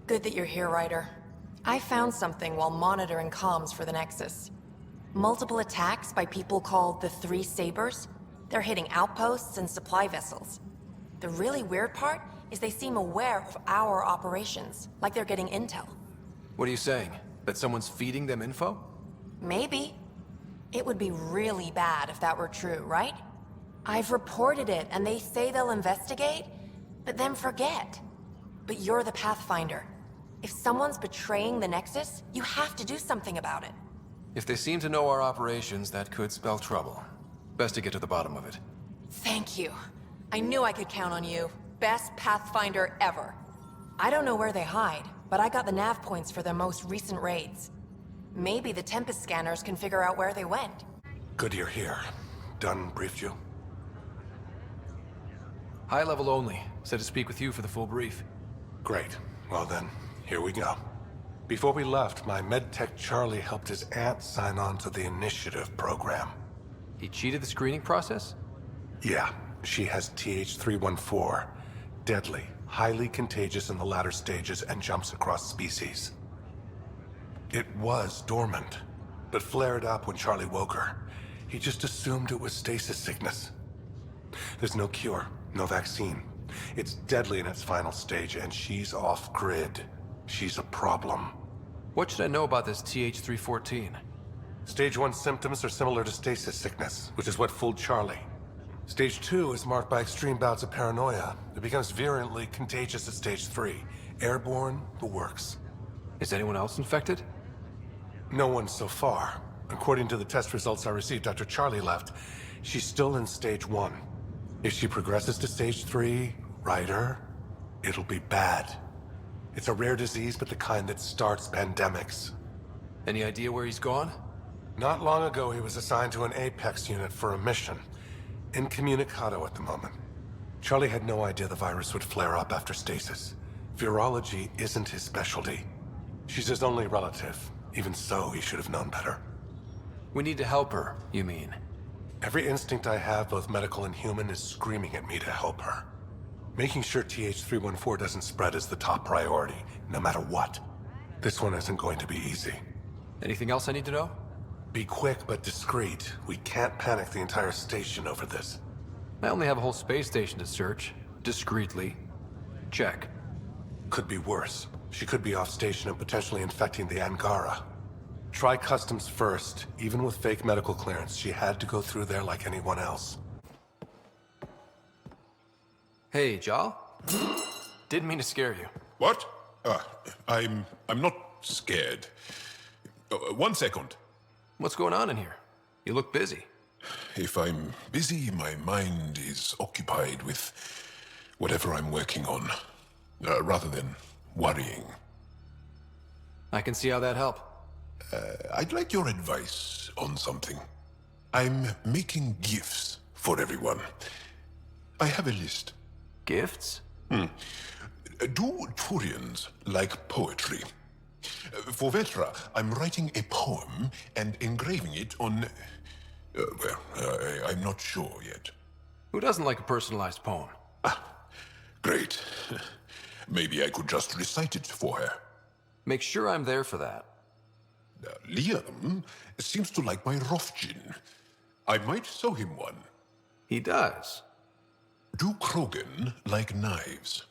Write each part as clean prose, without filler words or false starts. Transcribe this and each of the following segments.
Good that you're here, Ryder. I found something while monitoring comms for the Nexus. Multiple attacks by people called the Three Sabers. They're hitting outposts and supply vessels. The really weird part is they seem aware of our operations, like they're getting intel. What are you saying? That someone's feeding them info? Maybe. It would be really bad if that were true, right? I've reported it, and they say they'll investigate, but then forget. But you're the Pathfinder. If someone's betraying the Nexus, you have to do something about it. If they seem to know our operations, that could spell trouble. Best to get to the bottom of it. Thank you. I knew I could count on you. Best Pathfinder ever. I don't know where they hide, but I got the nav points for their most recent raids. Maybe the Tempest scanners can figure out where they went. Good you're here. Dunn briefed you? High level only. Said to speak with you for the full brief. Great. Well then, here we go. Before we left, my medtech Charlie helped his aunt sign on to the initiative program. He cheated the screening process? Yeah, she has TH314. Deadly, highly contagious in the latter stages and jumps across species. It was dormant, but flared up when Charlie woke her. He just assumed it was stasis sickness. There's no cure, no vaccine. It's deadly in its final stage, and she's off-grid. She's a problem. What should I know about this TH314? Stage 1 symptoms are similar to stasis sickness, which is what fooled Charlie. Stage 2 is marked by extreme bouts of paranoia. It becomes virulently contagious at Stage 3. Airborne, the works. Is anyone else infected? No one so far. According to the test results I received after Charlie left, she's still in Stage 1. If she progresses to Stage 3, Ryder, it'll be bad. It's a rare disease, but the kind that starts pandemics. Any idea where he's gone? Not long ago, he was assigned to an Apex unit for a mission. Incommunicado at the moment. Charlie had no idea the virus would flare up after stasis. Virology isn't his specialty. She's his only relative. Even so, he should have known better. We need to help her, you mean? Every instinct I have, both medical and human, is screaming at me to help her. Making sure TH314 doesn't spread is the top priority, no matter what. This one isn't going to be easy. Anything else I need to know? Be quick but discreet. We can't panic the entire station over this. I only have a whole space station to search. Discreetly. Check. Could be worse. She could be off station and potentially infecting the Angara. Try customs first. Even with fake medical clearance, she had to go through there like anyone else. Hey, Jal. Didn't mean to scare you. What? I'm not scared. 1 second. What's going on in here? You look busy. If I'm busy, my mind is occupied with whatever I'm working on, rather than worrying. I can see how that'd help. I'd like your advice on something. I'm making gifts for everyone. I have a list. Gifts? Do Turians like poetry? For Vetra, I'm writing a poem and engraving it on... I'm not sure yet. Who doesn't like a personalized poem? Great. Maybe I could just recite it for her. Make sure I'm there for that. Liam seems to like my Rofgin. I might sew him one. He does. Do Krogan like knives?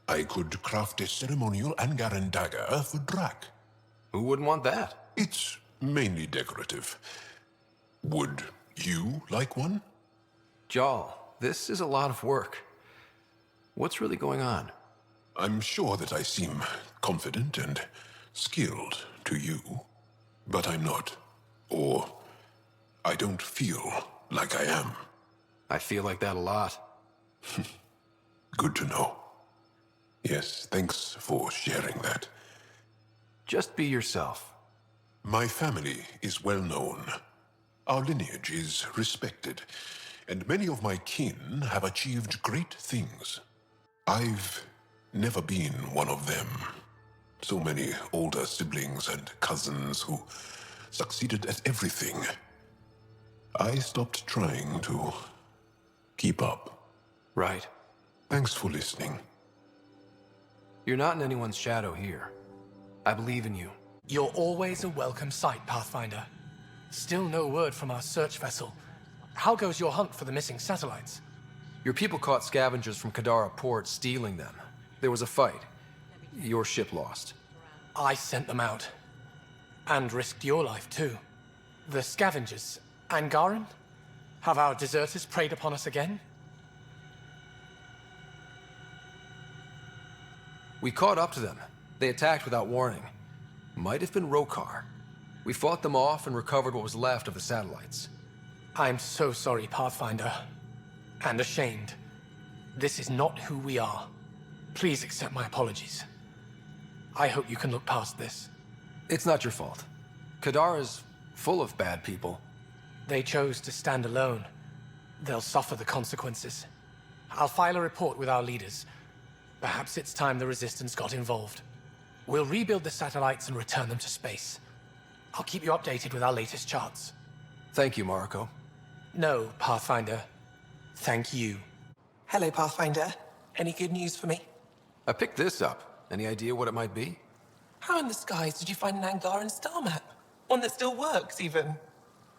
I could craft a ceremonial Angaran dagger for Drak. Who wouldn't want that? It's mainly decorative. Would you like one? Jal, this is a lot of work. What's really going on? I'm sure that I seem confident and skilled to you, but I'm not. Or I don't feel like I am. I feel like that a lot. Good to know. Yes, thanks for sharing that. Just be yourself. My family is well known. Our lineage is respected, and many of my kin have achieved great things. I've never been one of them. So many older siblings and cousins who succeeded at everything. I stopped trying to keep up. Right. Thanks for listening. You're not in anyone's shadow here. I believe in you. You're always a welcome sight, Pathfinder. Still no word from our search vessel. How goes your hunt for the missing satellites? Your people caught scavengers from Kadara port stealing them. There was a fight. Your ship lost. I sent them out. And risked your life, too. The scavengers, Angaran? Have our deserters preyed upon us again? We caught up to them. They attacked without warning. Might have been Rokar. We fought them off and recovered what was left of the satellites. I'm so sorry, Pathfinder. And ashamed. This is not who we are. Please accept my apologies. I hope you can look past this. It's not your fault. Kadara's full of bad people. They chose to stand alone. They'll suffer the consequences. I'll file a report with our leaders. Perhaps it's time the Resistance got involved. We'll rebuild the satellites and return them to space. I'll keep you updated with our latest charts. Thank you, Mariko. No, Pathfinder. Thank you. Hello, Pathfinder. Any good news for me? I picked this up. Any idea what it might be? How in the skies did you find an Angaran star map? One that still works, even.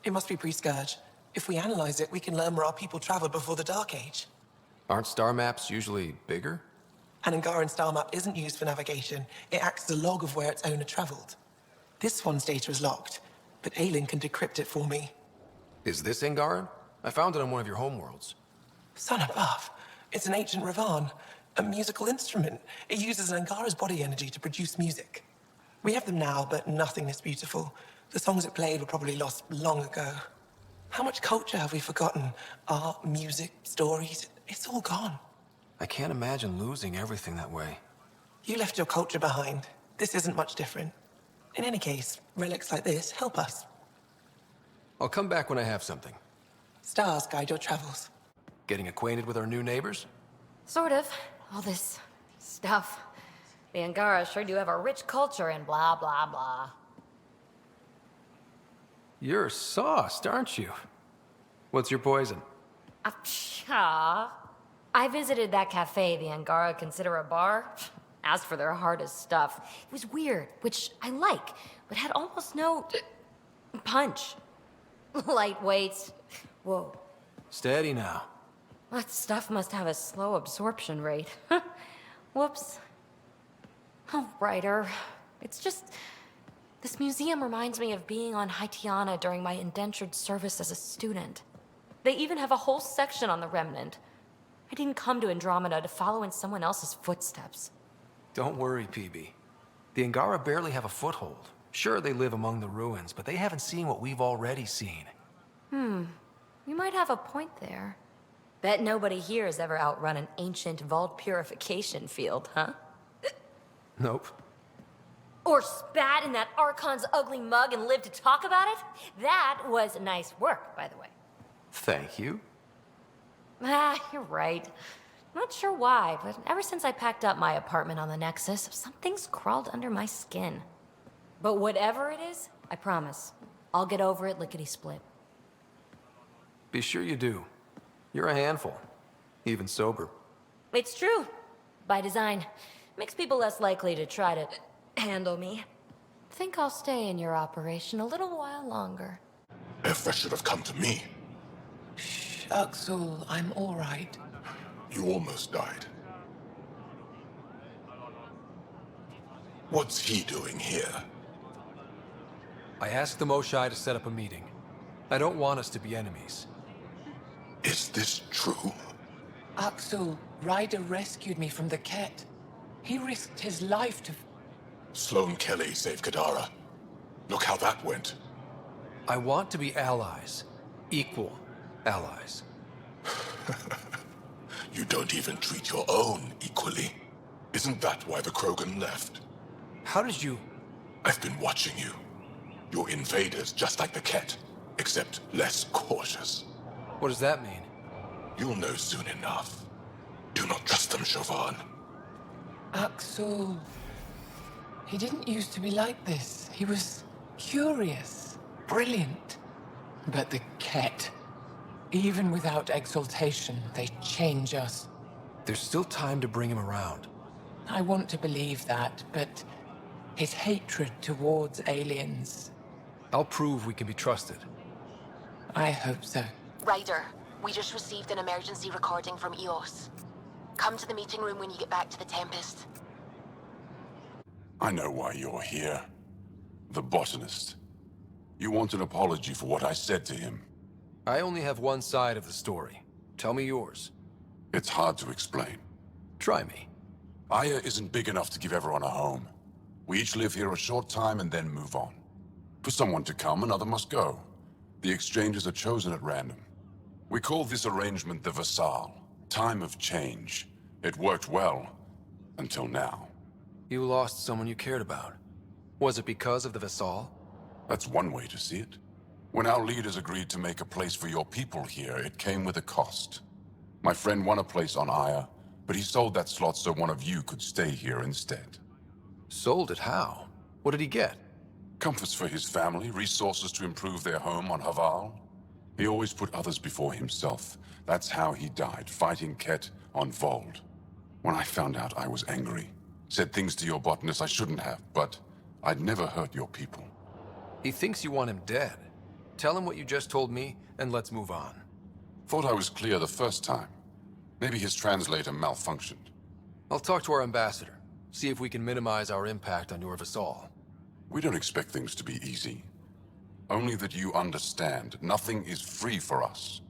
It must be pre-Scourge. If we analyze it, we can learn where our people traveled before the Dark Age. Aren't star maps usually bigger? An Angaran star map isn't used for navigation. It acts as a log of where its owner traveled. This one's data is locked, but Aelin can decrypt it for me. Is this Angaran? I found it on one of your homeworlds. Son above. It's an ancient Ravan, a musical instrument. It uses Angara's body energy to produce music. We have them now, but nothing this beautiful. The songs it played were probably lost long ago. How much culture have we forgotten? Art, music, stories, it's all gone. I can't imagine losing everything that way. You left your culture behind. This isn't much different. In any case, relics like this help us. I'll come back when I have something. Stars guide your travels. Getting acquainted with our new neighbors? Sort of. All this stuff. The Angara sure do have a rich culture and blah, blah, blah. You're sauced, aren't you? What's your poison? I visited that cafe the Angara consider a bar. Asked for their hardest stuff. It was weird, which I like, but had almost no punch. Lightweight. Whoa. Steady now. That stuff must have a slow absorption rate. Whoops. Oh, writer. It's just... This museum reminds me of being on Haitiana during my indentured service as a student. They even have a whole section on the Remnant. I didn't come to Andromeda to follow in someone else's footsteps. Don't worry, PB. The Angara barely have a foothold. Sure, they live among the ruins, but they haven't seen what we've already seen. You might have a point there. Bet nobody here has ever outrun an ancient vault purification field, huh? Nope. Or spat in that Archon's ugly mug and lived to talk about it? That was nice work, by the way. Thank you. You're right. Not sure why, but ever since I packed up my apartment on the Nexus, something's crawled under my skin. But whatever it is, I promise, I'll get over it lickety-split. Be sure you do. You're a handful. Even sober. It's true. By design. Makes people less likely to try to handle me. Think I'll stay in your operation a little while longer. If that should have come to me. Axel, I'm all right. You almost died. What's he doing here? I asked the Moshai to set up a meeting. I don't want us to be enemies. Is this true? Axel, Ryder rescued me from the Ket. He risked his life to... Sloane Kelly saved Kadara. Look how that went. I want to be allies. Equal allies. You don't even treat your own equally. Isn't that why the Krogan left? How did you... I've been watching you. You're invaders just like the Ket, except less cautious. What does that mean? You'll know soon enough. Do not trust them, Chauvin. Axel... He didn't used to be like this. He was curious, brilliant. But the Ket, even without exaltation, they change us. There's still time to bring him around. I want to believe that, but his hatred towards aliens, I'll prove we can be trusted. I hope so. Ryder, we just received an emergency recording from EOS. Come to the meeting room when you get back to the Tempest. I know why you're here. The botanist. You want an apology for what I said to him. I only have one side of the story. Tell me yours. It's hard to explain. Try me. Aya isn't big enough to give everyone a home. We each live here a short time and then move on. For someone to come, another must go. The exchanges are chosen at random. We call this arrangement the Vassal. Time of change. It worked well. Until now. You lost someone you cared about. Was it because of the Vassal? That's one way to see it. When our leaders agreed to make a place for your people here, it came with a cost. My friend won a place on Aya, but he sold that slot so one of you could stay here instead. Sold it how? What did he get? Comforts for his family, resources to improve their home on Haval. He always put others before himself. That's how he died, fighting Ket on Vold. When I found out, I was angry. Said things to your botanist I shouldn't have, but I'd never hurt your people. He thinks you want him dead. Tell him what you just told me, and let's move on. Thought I was clear the first time. Maybe his translator malfunctioned. I'll talk to our ambassador. See if we can minimize our impact on your Vassal. We don't expect things to be easy. Only that you understand, nothing is free for us.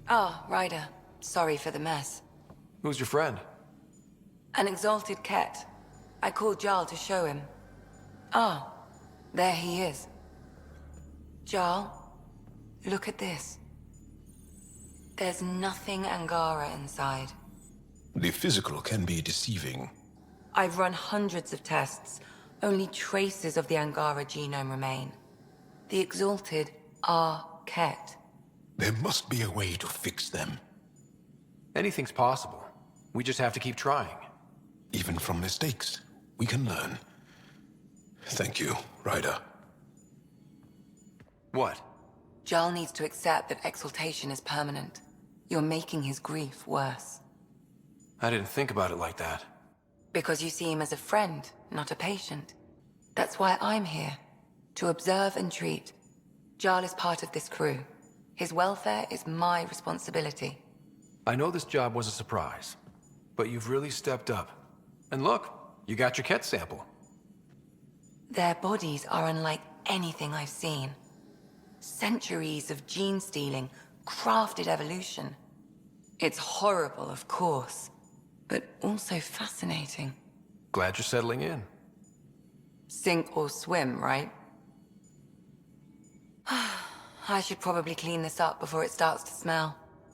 Ah, Ryder. Sorry for the mess. Who's your friend? An exalted cat. I called Jarl to show him. Ah, there he is. Jarl, look at this. There's nothing Angara inside. The physical can be deceiving. I've run hundreds of tests. Only traces of the Angara genome remain. The exalted are Ket. There must be a way to fix them. Anything's possible. We just have to keep trying. Even from mistakes, we can learn. Thank you, Ryder. What? Jarl needs to accept that exaltation is permanent. You're making his grief worse. I didn't think about it like that. Because you see him as a friend, not a patient. That's why I'm here. To observe and treat. Jarl is part of this crew. His welfare is my responsibility. I know this job was a surprise, but you've really stepped up. And look, you got your Ket sample. Their bodies are unlike anything I've seen. Centuries of gene stealing, crafted evolution. It's horrible, of course, but also fascinating. Glad you're settling in. Sink or swim, right? I should probably clean this up before it starts to smell.